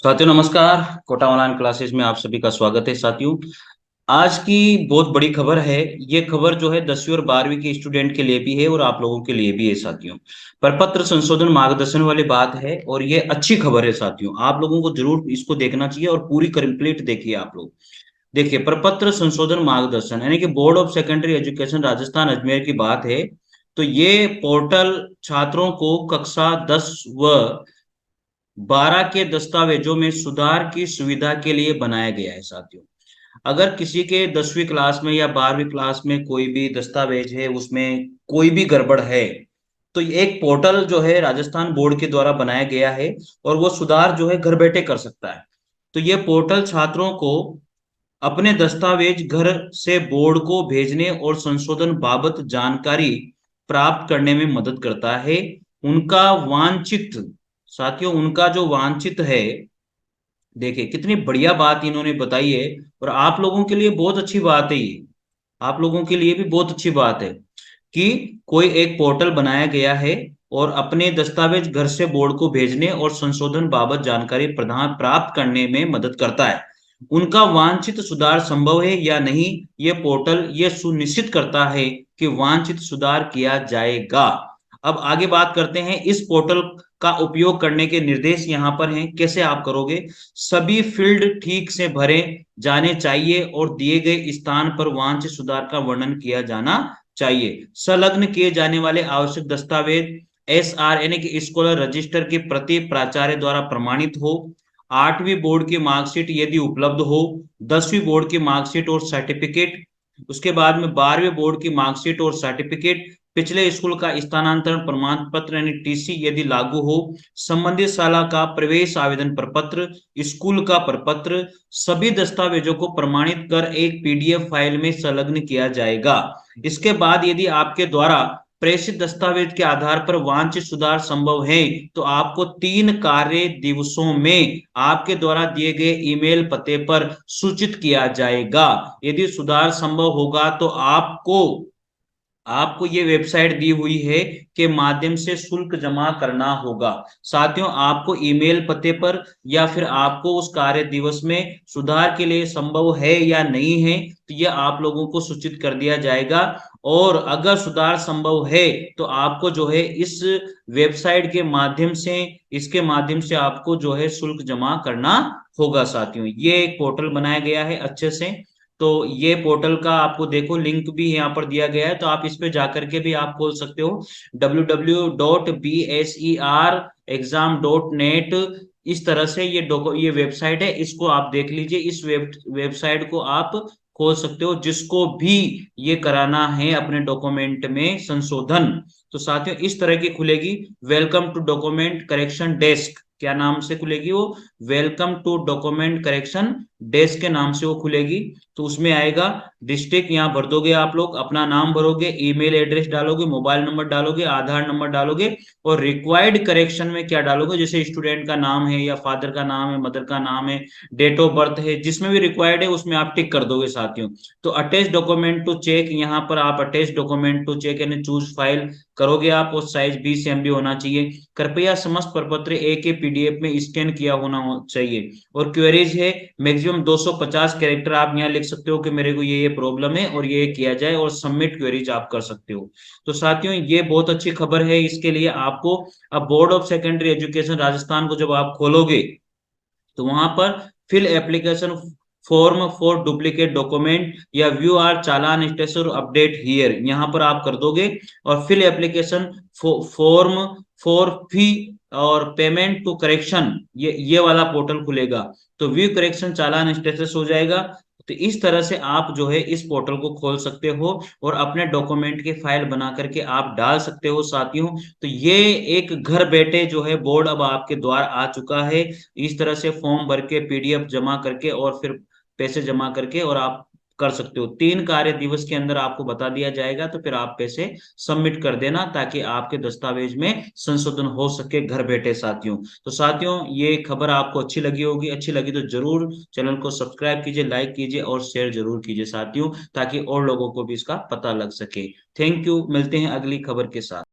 साथियों नमस्कार। Kota online classes में आप सभी का स्वागत है। साथियों, आज की बहुत बड़ी खबर है। ये खबर जो है 10वीं और 12वीं के स्टूडेंट के लिए भी है और आप लोगों के लिए भी है। साथियों, प्रपत्र संशोधन मार्गदर्शन वाली बात है और ये अच्छी खबर है। साथियों, आप लोगों को जरूर इसको देखना चाहिए और पूरी कंप्लीट देखिए। आप लोग देखिए, प्रपत्र संशोधन मार्गदर्शन यानी कि board of secondary education Rajasthan Ajmer की बात है। तो ये पोर्टल छात्रों को कक्षा 10 व 12 के दस्तावेजों में सुधार की सुविधा के लिए बनाया गया है। साथियों, अगर किसी के 10वीं क्लास में या 12वीं क्लास में कोई भी दस्तावेज है, उसमें कोई भी गड़बड़ है, तो एक पोर्टल जो है राजस्थान बोर्ड के द्वारा बनाया गया है और वो सुधार जो है घर बैठे कर सकता है। तो ये पोर्टल छात्रों को अपने दस्तावेज घर से बोर्ड को भेजने और संशोधन बाबत जानकारी प्राप्त करने में मदद करता है। उनका वांछित साथियों, उनका जो वांछित है, देखिए कितनी बढ़िया बात इन्होंने बताई है। और आप लोगों के लिए बहुत अच्छी बात है ये, आप लोगों के लिए भी बहुत अच्छी बात है कि कोई एक पोर्टल बनाया गया है और अपने दस्तावेज घर से बोर्ड को भेजने और संशोधन बाबत जानकारी प्रदान प्राप्त करने में मदद करता है। उनका वांछित सुधार संभव है या नहीं, ये पोर्टल ये सुनिश्चित करता है कि वांछित सुधार किया जाएगा। अब आगे बात करते हैं इस पोर्टल का उपयोग करने के निर्देश यहाँ पर हैं। कैसे आप करोगे? सभी फील्ड ठीक से भरे जाने चाहिए और दिए गए स्थान पर वांछित सुधार का वर्णन किया जाना चाहिए। संलग्न किए जाने वाले आवश्यक दस्तावेज SR यानी कि स्कॉलर रजिस्टर की प्रति प्राचार्य द्वारा प्रमाणित हो। 8वीं बोर्ड की मार्कशीट यदि उपलब्ध हो, 10वीं बोर्ड की मार्कशीट और सर्टिफिकेट, उसके बाद में 12वीं बोर्ड की मार्कशीट और सर्टिफिकेट, पिछले स्कूल का स्थानांतरण प्रमाण पत्र यानी TC यदि लागू हो, संबंधित शाला का प्रवेश आवेदन प्रपत्र, स्कूल का प्रपत्र, सभी दस्तावेजों को प्रमाणित कर एक PDF फाइल में संलग्न किया जाएगा। इसके बाद यदि आपके द्वारा प्रेषित दस्तावेज के आधार पर वांछित सुधार संभव है तो आपको 3 कार्य दिवसों में आपके द्वारा दिए गए ईमेल पते पर सूचित किया जाएगा। यदि सुधार संभव होगा तो आपको आपको ये वेबसाइट दी हुई है के माध्यम से शुल्क जमा करना होगा। साथियों, आपको ईमेल पते पर या फिर आपको उस कार्य दिवस में सुधार के लिए संभव है या नहीं है, तो यह आप लोगों को सूचित कर दिया जाएगा। और अगर सुधार संभव है तो आपको जो है इस वेबसाइट के माध्यम से, इसके माध्यम से आपको जो है शुल्क जमा करना होगा। साथियों, ये एक पोर्टल बनाया गया है अच्छे से। तो ये पोर्टल का आपको देखो लिंक भी यहाँ पर दिया गया है, तो आप इस पे जाकर के भी आप खोल सकते हो www.bserexam.net। इस तरह से ये वेबसाइट है, इसको आप देख लीजिए। इस वेबसाइट को आप खोल सकते हो जिसको भी ये कराना है अपने डॉक्यूमेंट में संशोधन। तो साथियों, इस तरह की खुलेगी, welcome to document correction desk, क्या नाम से खुलेगी वो? Welcome to document correction desk के नाम से वो खुलेगी। तो उसमें आएगा डिस्ट्रिक्ट, यहाँ भर दोगे आप लोग, अपना नाम भरोगे, ईमेल एड्रेस डालोगे, मोबाइल नंबर डालोगे, आधार नंबर डालोगे और रिक्वायर्ड करेक्शन में क्या डालोगे, जैसे स्टूडेंट का नाम है या फादर का नाम है, मदर का नाम है, डेट ऑफ बर्थ है, जिसमें भी रिक्वायर्ड है उसमें आप टिक कर दोगे। साथियों, तो अटैच डॉक्यूमेंट टू चेक, यहाँ पर आप अटैच डॉक्यूमेंट टू चेक यानी चूज फाइल करोगे आप, और साइज 20 MB होना चाहिए। कृपया समस्त प्रपत्र एक ही PDF में स्कैन किया होना चाहिए। और क्वेरीज है, मैक्सिमम 250 कैरेक्टर आप यहाँ लिख सकते हो कि मेरे को ये प्रॉब्लम है और ये किया जाए, और सबमिट क्वेरीज आप कर सकते हो। तो साथियों, ये बहुत अच्छी खबर है। इसके लिए आपको अब board of secondary education Rajasthan को जब आप खोलोगे तो वहां पर fill application form for duplicate document या view or challan status update here, यहाँ पर आप कर दोगे। और fill application form for fee और पेमेंट टू करेक्शन, ये वाला पोर्टल खुलेगा। तो व्यू करेक्शन चालान स्टेटस हो जाएगा। तो इस तरह से आप जो है इस पोर्टल को खोल सकते हो और अपने डॉक्यूमेंट की फाइल बना करके आप डाल सकते हो। साथियों, तो ये एक घर बैठे जो है बोर्ड अब आपके द्वार आ चुका है। इस तरह से फॉर्म भर के PDF जमा करके और फिर पैसे जमा करके और आप कर सकते हो। 3 कार्य दिवस के अंदर आपको बता दिया जाएगा, तो फिर आप पैसे सबमिट कर देना ताकि आपके दस्तावेज में संशोधन हो सके घर बैठे। साथियों, तो साथियों, ये खबर आपको अच्छी लगी होगी। अच्छी लगी तो जरूर चैनल को सब्सक्राइब कीजिए, लाइक कीजिए और शेयर जरूर कीजिए साथियों, ताकि और लोगों को भी इसका पता लग सके। थैंक यू, मिलते हैं अगली खबर के साथ।